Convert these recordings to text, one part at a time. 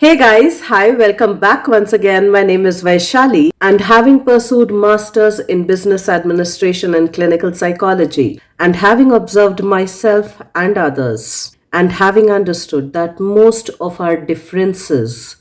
Hey guys, hi, welcome back once again. My name is Vaishali, and having pursued masters in business administration and clinical psychology, and having observed myself and others, and having understood that most of our differences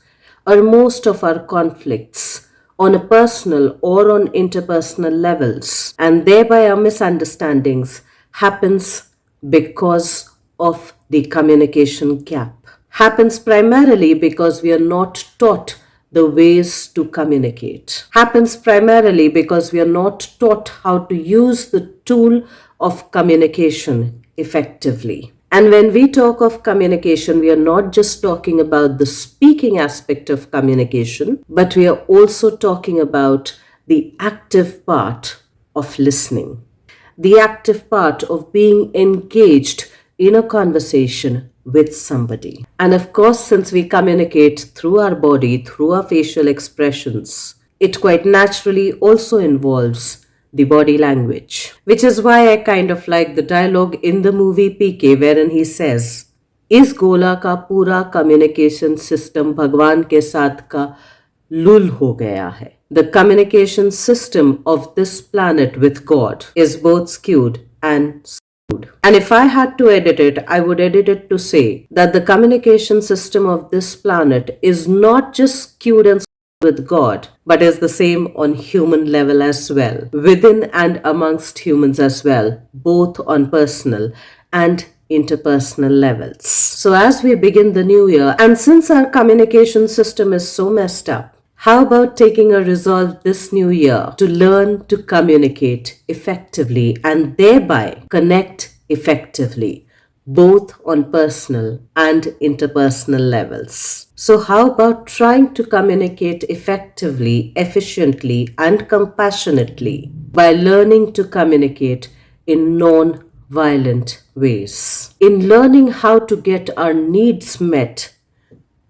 or most of our conflicts on a personal or on interpersonal levels, and thereby our misunderstandings happens because of the communication gap. Happens primarily because we are not taught the ways to communicate. Happens primarily because we are not taught how to use the tool of communication effectively. And when we talk of communication, we are not just talking about the speaking aspect of communication, but we are also talking about the active part of listening, the active part of being engaged in a conversation with somebody. And of course, since we communicate through our body, through our facial expressions, it quite naturally also involves the body language, which is why I kind of like the dialogue in the movie PK wherein he says, इस गोला का पूरा communication system भगवान के साथ का लुल हो गया है. The communication system of this planet with God is both skewed and skewed. And if I had to edit it, I would edit it to say that the communication system of this planet is not just skewed and with God, but is the same on human level as well, within and amongst humans as well, both on personal and interpersonal levels. So as we begin the new year, and since our communication system is so messed up, how about taking a resolve this new year to learn to communicate effectively and thereby connect effectively, both on personal and interpersonal levels? So how about trying to communicate effectively, efficiently, and compassionately by learning to communicate in non-violent ways, in learning how to get our needs met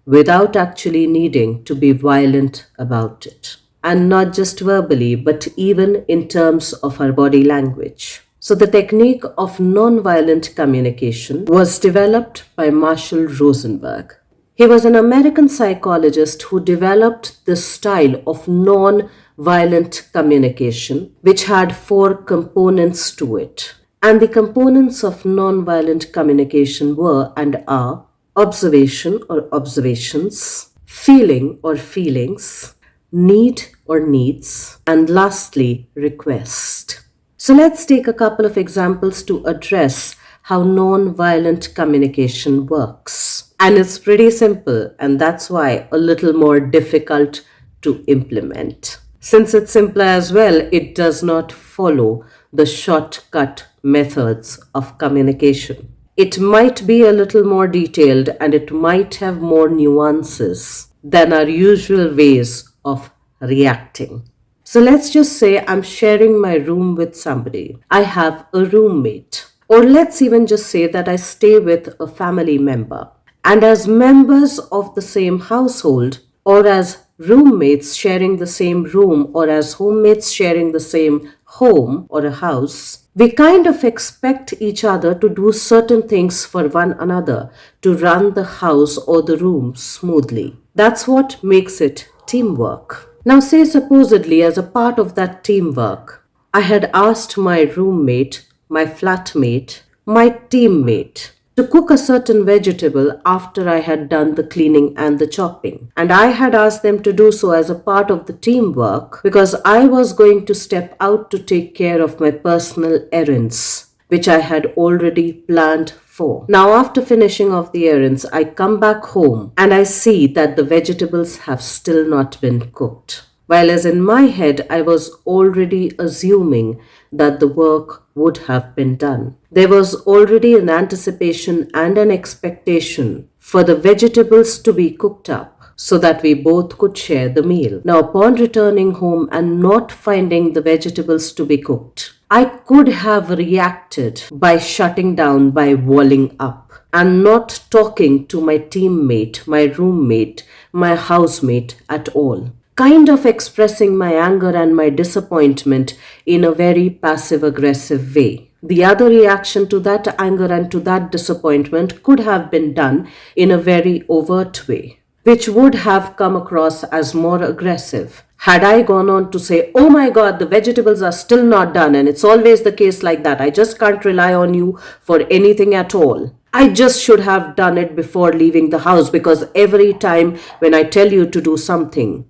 without actually needing to be violent about it. And not just verbally, but even in terms of our body language. So the technique of non-violent communication was developed by Marshall Rosenberg. He was an American psychologist who developed the style of non-violent communication, which had 4 components to it. And the components of non-violent communication were and are observation or observations, feeling or feelings, need or needs, and lastly, request. So let's take a couple of examples to address how non-violent communication works. And it's pretty simple, and that's why a little more difficult to implement. Since it's simpler as well, it does not follow the shortcut methods of communication. It might be a little more detailed and it might have more nuances than our usual ways of reacting. So let's just say I'm sharing my room with somebody. I have a roommate. Or let's even just say that I stay with a family member. And as members of the same household, or as roommates sharing the same room, or as homemakes sharing the same home or a house, we kind of expect each other to do certain things for one another to run the house or the room smoothly. That's what makes it teamwork. Now, say supposedly as a part of that teamwork, I had asked my roommate, my flatmate, my teammate to cook a certain vegetable after I had done the cleaning and the chopping. And I had asked them to do so as a part of the teamwork because I was going to step out to take care of my personal errands, which I had already planned for. Now, after finishing off the errands, I come back home and I see that the vegetables have still not been cooked. While as in my head, I was already assuming that the work would have been done. There was already an anticipation and an expectation for the vegetables to be cooked up so that we both could share the meal. Now, upon returning home and not finding the vegetables to be cooked, I could have reacted by shutting down, by walling up, and not talking to my teammate, my roommate, my housemate at all. Kind of expressing my anger and my disappointment in a very passive-aggressive way. The other reaction to that anger and to that disappointment could have been done in a very overt way. which would have come across as more aggressive. Had I gone on to say, oh my god, the vegetables are still not done, and it's always the case like that, I just can't rely on you for anything at all. I just should have done it before leaving the house, because every time when I tell you to do something,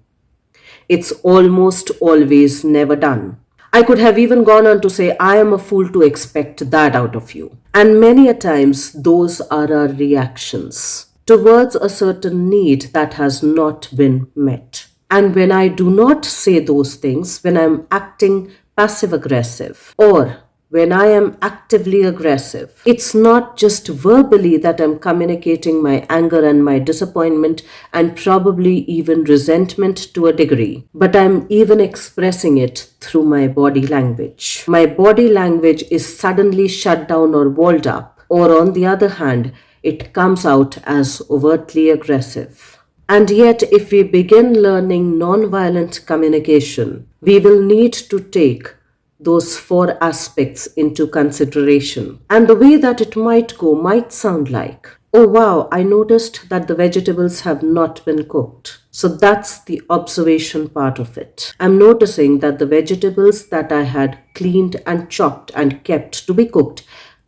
it's almost always never done. I could have even gone on to say, I am a fool to expect that out of you. And many a times, those are our reactions towards a certain need that has not been met. And when I do not say those things, when I'm acting passive aggressive, or when I am actively aggressive, it's not just verbally that I'm communicating my anger and my disappointment and probably even resentment to a degree, but I'm even expressing it through my body language. My body language is suddenly shut down or walled up, or on the other hand, it comes out as overtly aggressive. And yet, if we begin learning nonviolent communication, we will need to take those four aspects into consideration. And the way that it might go might sound like, oh wow, I noticed that the vegetables have not been cooked. So that's the observation part of it. I'm noticing that the vegetables that I had cleaned and chopped and kept to be cooked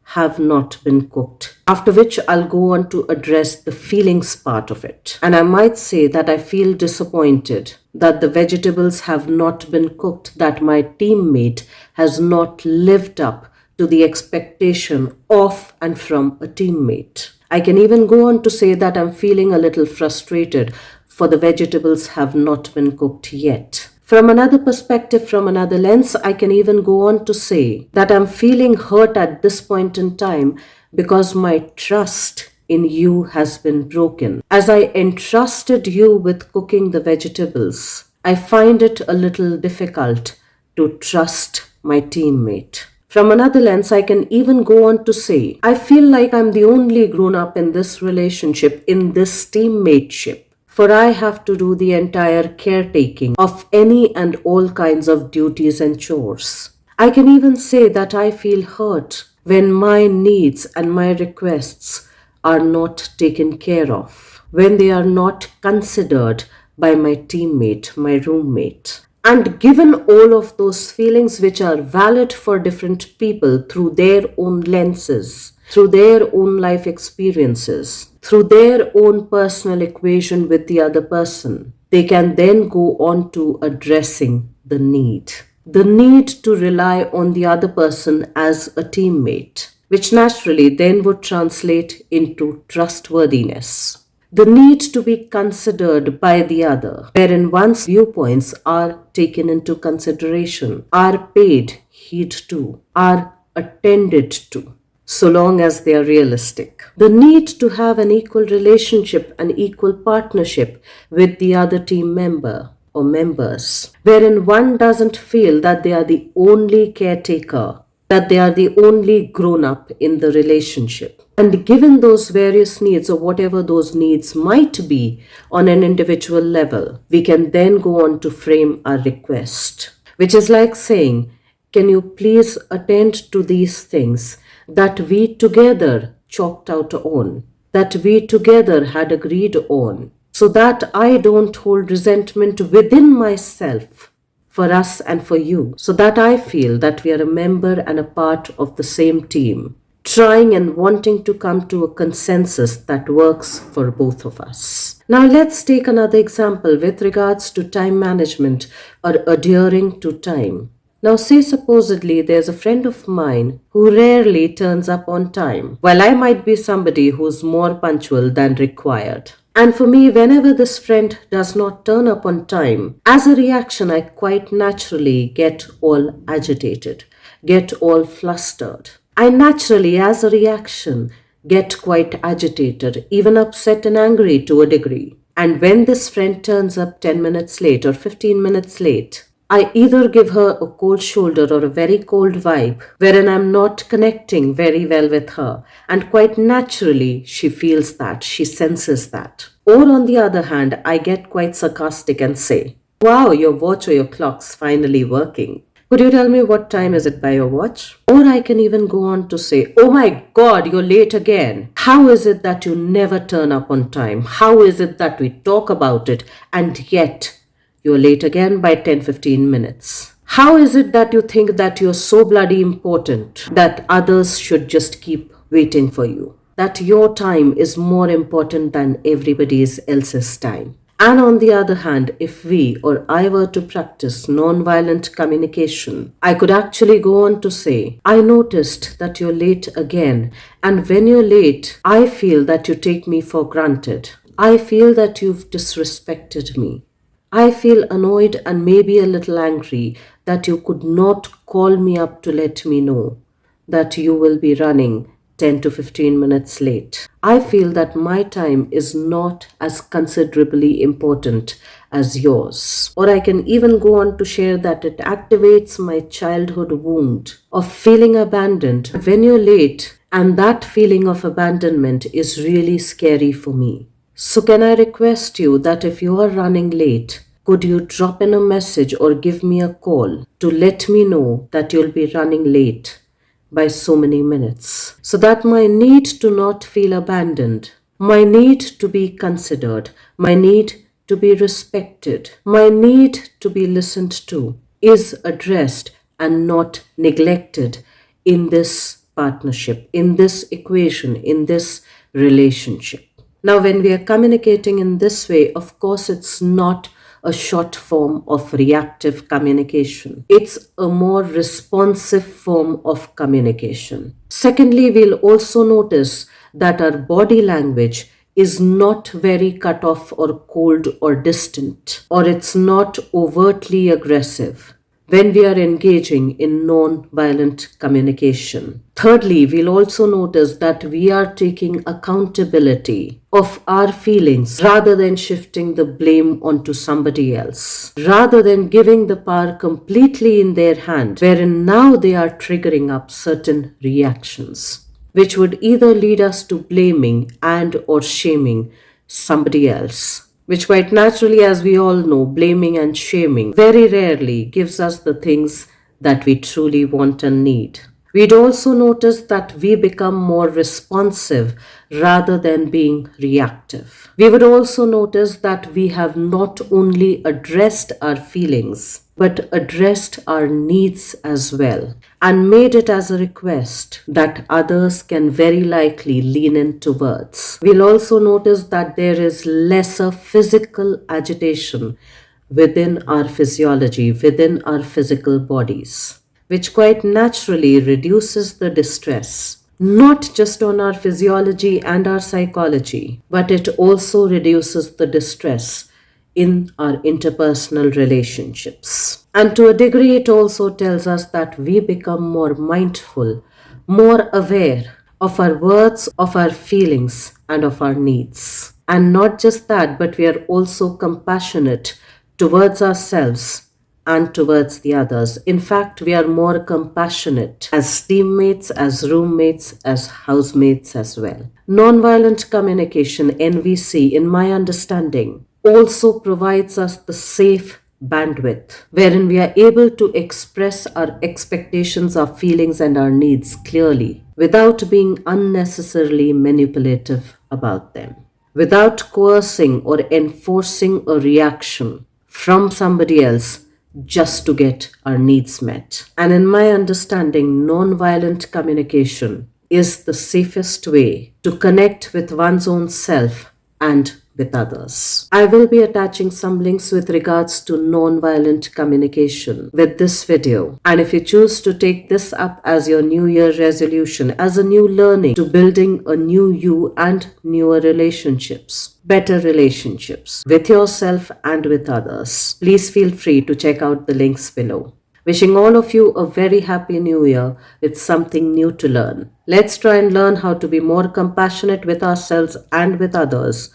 have not been cooked. After which I'll go on to address the feelings part of it. And I might say that I feel disappointed that the vegetables have not been cooked, that my teammate has not lived up to the expectation of and from a teammate. I can even go on to say that I'm feeling a little frustrated for the vegetables have not been cooked yet. From another perspective, from another lens, I can even go on to say that I'm feeling hurt at this point in time because my trust in you has been broken. As I entrusted you with cooking the vegetables, I find it a little difficult to trust my teammate. From another lens, I can even go on to say, I feel like I'm the only grown up in this relationship, in this teammateship. For I have to do the entire caretaking of any and all kinds of duties and chores. I can even say that I feel hurt when my needs and my requests are not taken care of, when they are not considered by my teammate, my roommate. And given all of those feelings which are valid for different people through their own lenses, through their own life experiences, through their own personal equation with the other person, they can then go on to addressing the need. The need to rely on the other person as a teammate, which naturally then would translate into trustworthiness. The need to be considered by the other, wherein one's viewpoints are taken into consideration, are paid heed to, are attended to, so long as they are realistic. The need to have an equal relationship, an equal partnership with the other team member or members, wherein one doesn't feel that they are the only caretaker, that they are the only grown up in the relationship. And given those various needs, or whatever those needs might be on an individual level, we can then go on to frame our request, which is like saying, can you please attend to these things that we together chalked out on, that we together had agreed on, so that I don't hold resentment within myself for us and for you, so that I feel that we are a member and a part of the same team, trying and wanting to come to a consensus that works for both of us. Now let's take another example with regards to time management or adhering to time. Now say supposedly there's a friend of mine who rarely turns up on time, while I might be somebody who's more punctual than required. And for me, whenever this friend does not turn up on time, as a reaction, I quite naturally get all agitated, get all flustered. I naturally, as a reaction, get quite agitated, even upset and angry to a degree. And when this friend turns up 10 minutes late or 15 minutes late, I either give her a cold shoulder or a very cold vibe, wherein I'm not connecting very well with her. And quite naturally, she feels that, she senses that. Or on the other hand, I get quite sarcastic and say, wow, your watch or your clock's finally working. Could you tell me what time is it by your watch? Or I can even go on to say, oh my God, you're late again. How is it that you never turn up on time? How is it that we talk about it and yet you're late again by 10-15 minutes? How is it that you think that you're so bloody important that others should just keep waiting for you? That your time is more important than everybody else's time? And on the other hand, if we or I were to practice nonviolent communication, I could actually go on to say, I noticed that you're late again. And when you're late, I feel that you take me for granted. I feel that you've disrespected me. I feel annoyed and maybe a little angry that you could not call me up to let me know that you will be running 10 to 15 minutes late. I feel that my time is not as considerably important as yours. Or I can even go on to share that it activates my childhood wound of feeling abandoned when you're late, and that feeling of abandonment is really scary for me. So, can I request you that if you are running late, could you drop in a message or give me a call to let me know that you'll be running late by so many minutes, so that my need to not feel abandoned, my need to be considered, my need to be respected, my need to be listened to is addressed and not neglected in this partnership, in this equation, in this relationship. Now, when we are communicating in this way, of course, it's not a short form of reactive communication. It's a more responsive form of communication. Secondly, we'll also notice that our body language is not very cut off or cold or distant, or it's not overtly aggressive when we are engaging in non-violent communication. Thirdly, we'll also notice that we are taking accountability of our feelings rather than shifting the blame onto somebody else, rather than giving the power completely in their hand, wherein now they are triggering up certain reactions, which would either lead us to blaming and or shaming somebody else, which quite naturally, as we all know, blaming and shaming very rarely gives us the things that we truly want and need. We'd also notice that we become more responsive rather than being reactive. We would also notice that we have not only addressed our feelings, but addressed our needs as well, and made it as a request that others can very likely lean in towards. We'll also notice that there is lesser physical agitation within our physiology, within our physical bodies, which quite naturally reduces the distress, not just on our physiology and our psychology, but it also reduces the distress in our interpersonal relationships. And to a degree, it also tells us that we become more mindful, more aware of our words, of our feelings, and of our needs. And not just that, but we are also compassionate towards ourselves and towards the others. In fact, we are more compassionate as teammates, as roommates, as housemates as well. Nonviolent communication, NVC, in my understanding, also provides us the safe bandwidth wherein we are able to express our expectations, our feelings, and our needs clearly without being unnecessarily manipulative about them, without coercing or enforcing a reaction from somebody else just to get our needs met. And in my understanding, nonviolent communication is the safest way to connect with one's own self and with others. I will be attaching some links with regards to non-violent communication with this video. And if you choose to take this up as your New Year resolution, as a new learning to building a new you and newer relationships, better relationships with yourself and with others, please feel free to check out the links below. Wishing all of you a very happy new year with something new to learn. Let's try and learn how to be more compassionate with ourselves and with others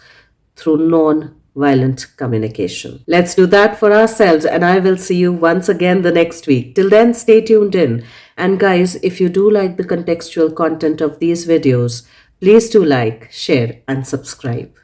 through non-violent communication. Let's do that for ourselves, and I will see you once again the next week. Till then, stay tuned in. And guys, if you do like the contextual content of these videos, please do like, share, and subscribe.